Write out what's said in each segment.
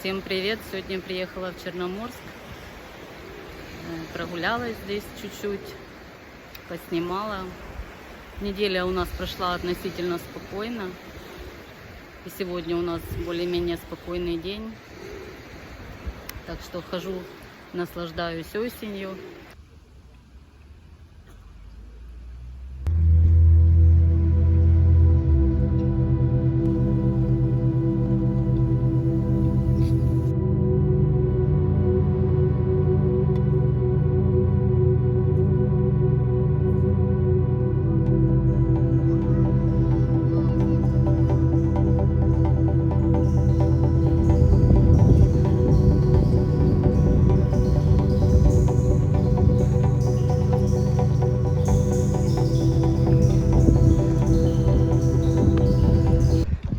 Всем привет! Сегодня приехала в Черноморск, прогулялась здесь чуть-чуть, поснимала. Неделя у нас прошла относительно спокойно, и сегодня у нас более-менее спокойный день, так что хожу, наслаждаюсь осенью.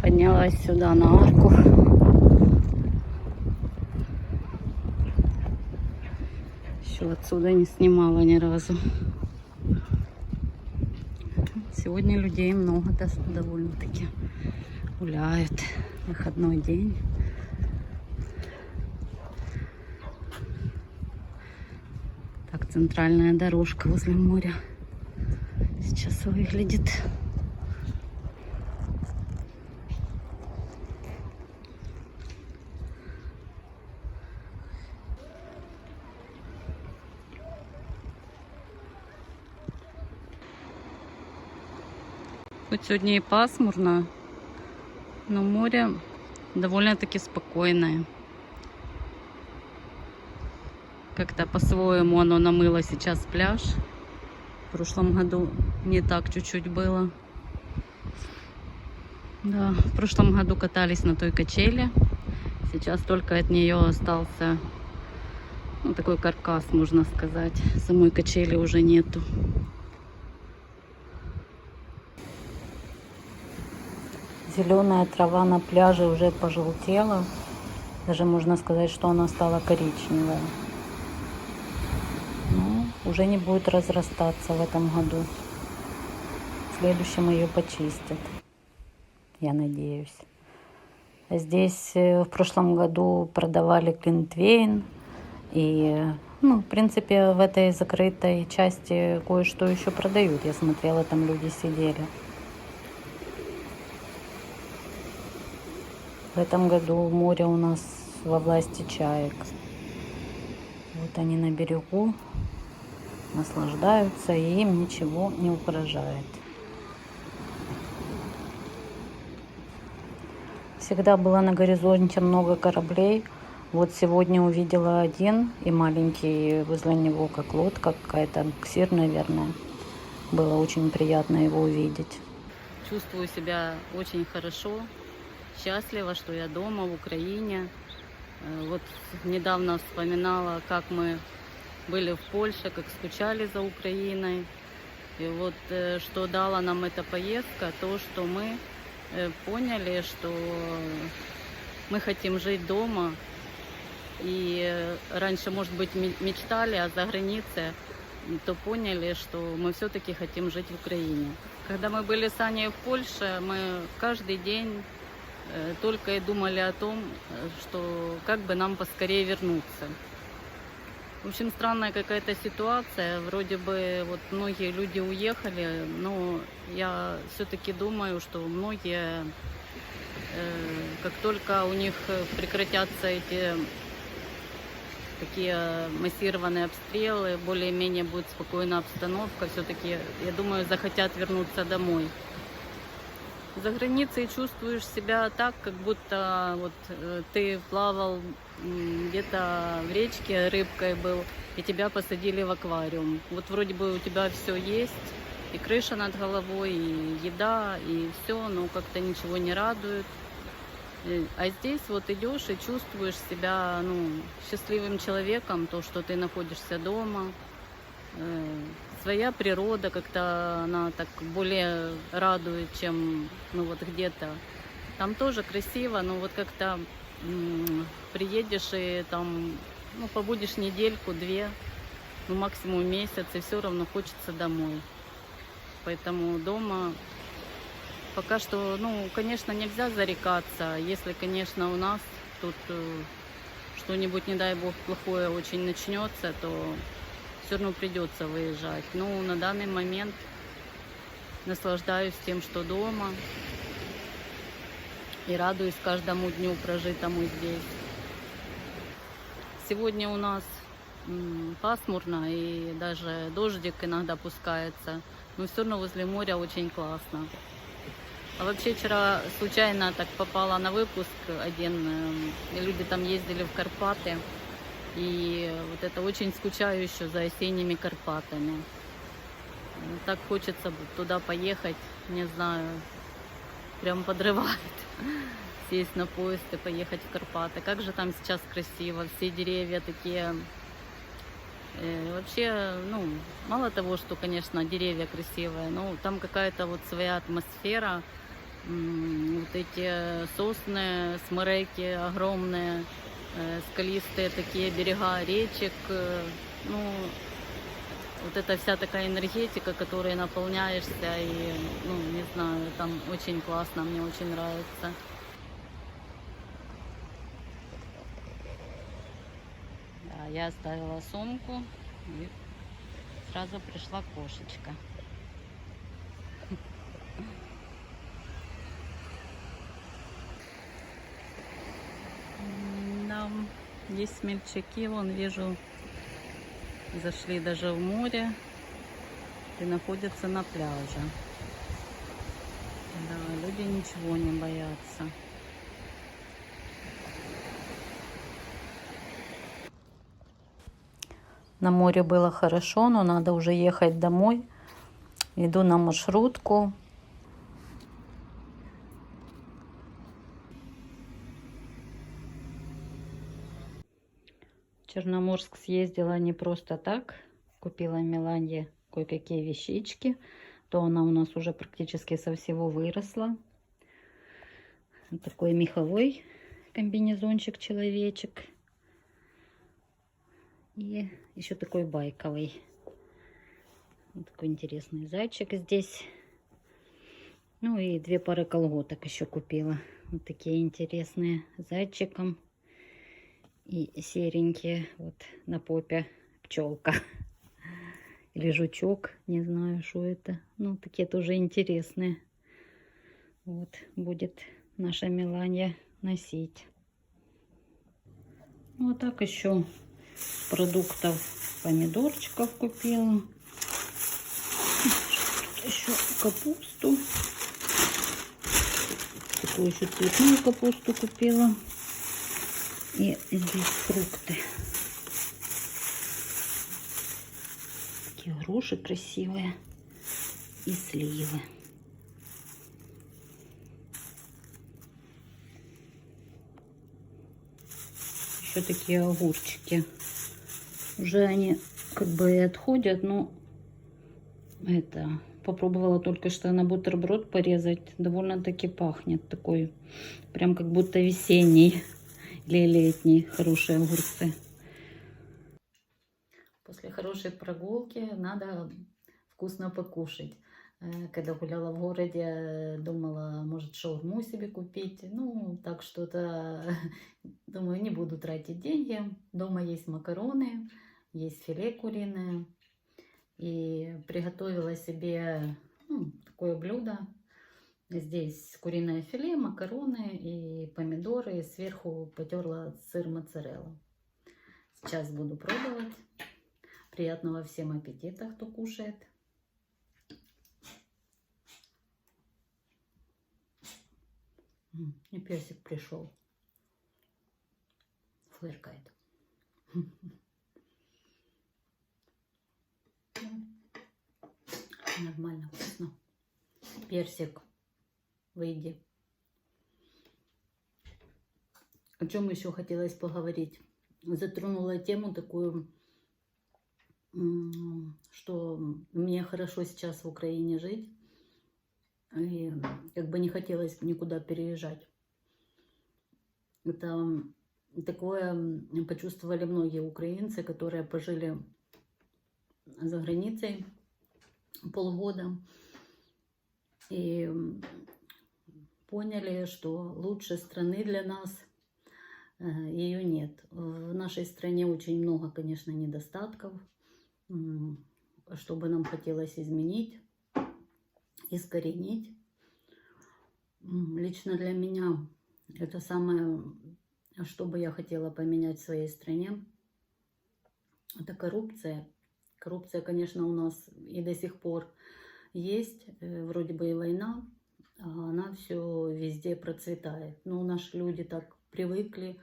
Поднялась сюда на арку. Еще отсюда не снимала ни разу. Сегодня людей много довольно-таки. Гуляют. Выходной день. Так центральная дорожка возле моря сейчас выглядит. Хоть сегодня и пасмурно, но море довольно-таки спокойное. Как-то по-своему оно намыло сейчас пляж. В прошлом году не так чуть-чуть было. Да, в прошлом году катались на той качели. Сейчас только от нее остался, ну, такой каркас, можно сказать. Самой качели уже нету. Зеленая трава на пляже уже пожелтела. Даже можно сказать, что она стала коричневая. Но уже не будет разрастаться в этом году. В следующем ее почистят. Я надеюсь. Здесь в прошлом году продавали глинтвейн. И, в принципе, в этой закрытой части кое-что еще продают. Я смотрела, там люди сидели. В этом году море у нас во власти чаек. Вот они на берегу, наслаждаются, и им ничего не угрожает. Всегда было на горизонте много кораблей. Вот сегодня увидела один, и маленький возле него, как лодка какая-то, ксир, наверное. Было очень приятно его увидеть. Чувствую себя очень хорошо. Счастлива, что я дома, в Украине. Вот недавно вспоминала, как мы были в Польше, как скучали за Украиной. И вот что дала нам эта поездка, то, что мы поняли, что мы хотим жить дома. И раньше, может быть, мечтали о загранице, то поняли, что мы все-таки хотим жить в Украине. Когда мы были с Аней в Польше, мы каждый день только и думали о том, что как бы нам поскорее вернуться. В общем, странная какая-то ситуация. Вроде бы вот многие люди уехали, но я все-таки думаю, что многие, как только у них прекратятся эти такие массированные обстрелы, более-менее будет спокойная обстановка, все-таки, я думаю, захотят вернуться домой. За границей чувствуешь себя так, как будто вот ты плавал где-то в речке, рыбкой был, и тебя посадили в аквариум. Вот вроде бы у тебя все есть, и крыша над головой, и еда, и все, но как-то ничего не радует. А здесь вот идешь и чувствуешь себя, счастливым человеком, то, что ты находишься дома. Своя природа как-то она так более радует, чем вот где-то. Там тоже красиво, но вот как-то приедешь и там побудешь недельку-две, максимум месяц, и все равно хочется домой. Поэтому дома пока что, конечно, нельзя зарекаться. Если, конечно, у нас тут что-нибудь, не дай бог, плохое очень начнется, то все равно придется выезжать. Ну, на данный момент наслаждаюсь тем, что дома, и радуюсь каждому дню, прожитому здесь. Сегодня у нас пасмурно, и даже дождик иногда пускается, но все равно возле моря очень классно. А вообще вчера случайно так попала на выпуск один, люди там ездили в Карпаты, и вот это очень скучаю еще за осенними Карпатами. Так хочется туда поехать, не знаю, прям подрывает. Сесть на поезд и поехать в Карпаты. Как же там сейчас красиво, все деревья такие. Вообще, ну, мало того, что, конечно, деревья красивые, но там какая-то вот своя атмосфера. Вот эти сосны, смереки огромные, скалистые такие берега речек. Ну, вот эта вся такая энергетика, которой наполняешься, и, ну, не знаю, там очень классно, мне очень нравится. Да, я оставила сумку, и сразу пришла кошечка. Там есть смельчаки, вон вижу, зашли даже в море и находятся на пляже. Да, люди ничего не боятся. На море было хорошо, но надо уже ехать домой. Иду на маршрутку. В Черноморск съездила не просто так. Купила Милане кое-какие вещички. То она у нас уже практически со всего выросла. Вот такой меховой комбинезончик-человечек. И еще такой байковый. Вот такой интересный зайчик здесь. Ну и 2 пары колготок еще купила. Вот такие интересные, с зайчиком. И серенькие, вот на попе пчелка. Или жучок, не знаю, что это. Ну, такие тоже интересные. Вот, будет наша Миланья носить. Вот так еще продуктов, помидорчиков купила. Еще капусту. Такую еще цветную капусту купила. И здесь фрукты. Такие груши красивые. И сливы. Еще такие огурчики. Уже они как бы и отходят, но это... Попробовала только что на бутерброд порезать. Довольно-таки пахнет такой. Прям как будто весенний или летний. Хорошие огурцы. После хорошей прогулки надо вкусно покушать. Когда гуляла в городе, думала, может, шаурму себе купить. Ну, так что-то, думаю, не буду тратить деньги. Дома есть макароны, есть филе куриное. И приготовила себе такое блюдо. Здесь куриное филе, макароны и помидоры. И сверху потерла сыр моцарелла. Сейчас буду пробовать. Приятного всем аппетита, кто кушает. И персик пришел. Фыркает. Нормально, вкусно. Персик, выйди. О чем еще хотелось поговорить? Затронула тему такую, что мне хорошо сейчас в Украине жить. И как бы не хотелось никуда переезжать. Это такое почувствовали многие украинцы, которые пожили за границей полгода и поняли, что лучшей страны для нас ее нет. В нашей стране очень много, конечно, недостатков, что бы нам хотелось изменить, искоренить. Лично для меня это самое, что бы я хотела поменять в своей стране, это коррупция. Коррупция, конечно, у нас и до сих пор есть, вроде бы и война, а она все везде процветает. Но наши люди так привыкли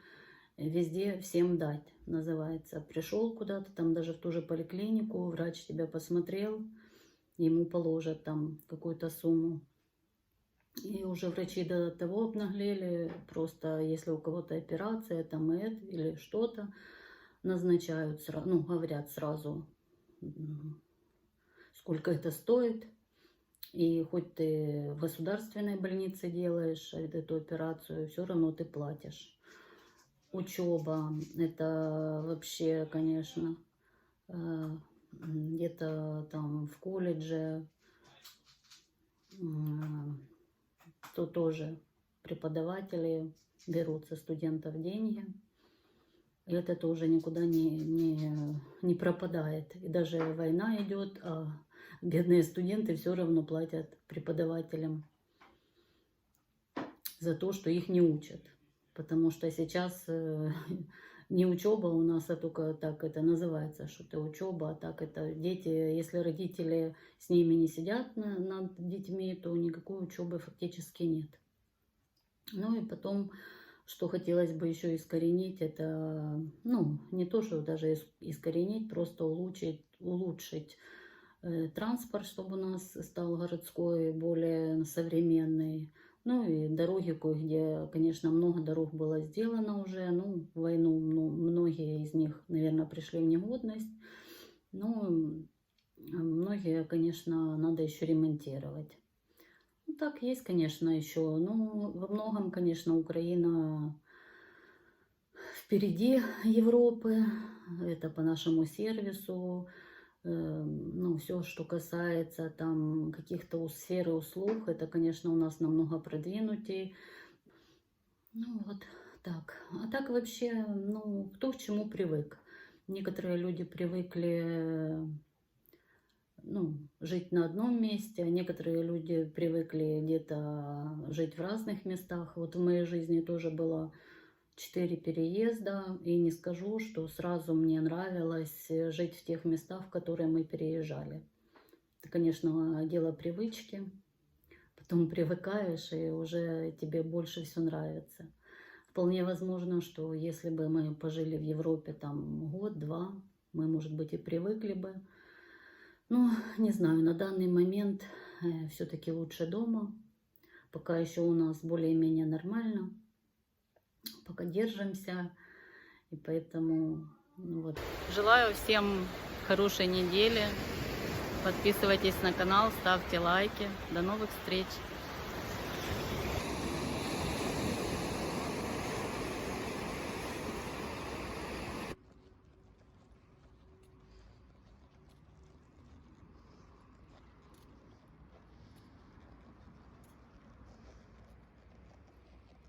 везде всем дать, называется. Пришел куда-то, там даже в ту же поликлинику, врач тебя посмотрел, ему положат там какую-то сумму. И уже врачи до того обнаглели, просто если у кого-то операция, там или что-то, назначают, ну, говорят сразу, сколько это стоит. И хоть ты в государственной больнице делаешь эту операцию, все равно ты платишь. Учеба, это вообще, конечно, где-то там в колледже, то тоже преподаватели берут со студентов деньги. И это тоже никуда не пропадает. И даже война идет, а бедные студенты все равно платят преподавателям за то, что их не учат. Потому что сейчас не учеба у нас, а только так это называется, что это учеба, а так это дети. Если родители с ними не сидят над детьми, то никакой учебы фактически нет. Ну и потом, что хотелось бы еще искоренить, это, ну, не то, что даже искоренить, просто улучшить транспорт, чтобы у нас стал городской, более современный. Ну и дороги кое-где, конечно, много дорог было сделано уже. Ну, в войну многие из них, наверное, пришли в негодность. Но многие, конечно, надо еще ремонтировать. Ну, так есть, конечно, еще. Ну, во многом, конечно, Украина впереди Европы. Это по нашему сервису. Ну, все, что касается там каких-то сфер и услуг, это, конечно, у нас намного продвинутее. Ну, вот так. А так вообще, ну, кто к чему привык. Некоторые люди привыкли, ну, жить на одном месте, а некоторые люди привыкли где-то жить в разных местах. Вот в моей жизни тоже было 4 переезда, и не скажу, что сразу мне нравилось жить в тех местах, в которые мы переезжали. Это, конечно, дело привычки, потом привыкаешь, и уже тебе больше все нравится. Вполне возможно, что если бы мы пожили в Европе там год-два, мы, может быть, и привыкли бы. Ну, не знаю, на данный момент все-таки лучше дома, пока еще у нас более-менее нормально. Пока держимся, и поэтому ну вот. Желаю всем хорошей недели. Подписывайтесь на канал, ставьте лайки. До новых встреч!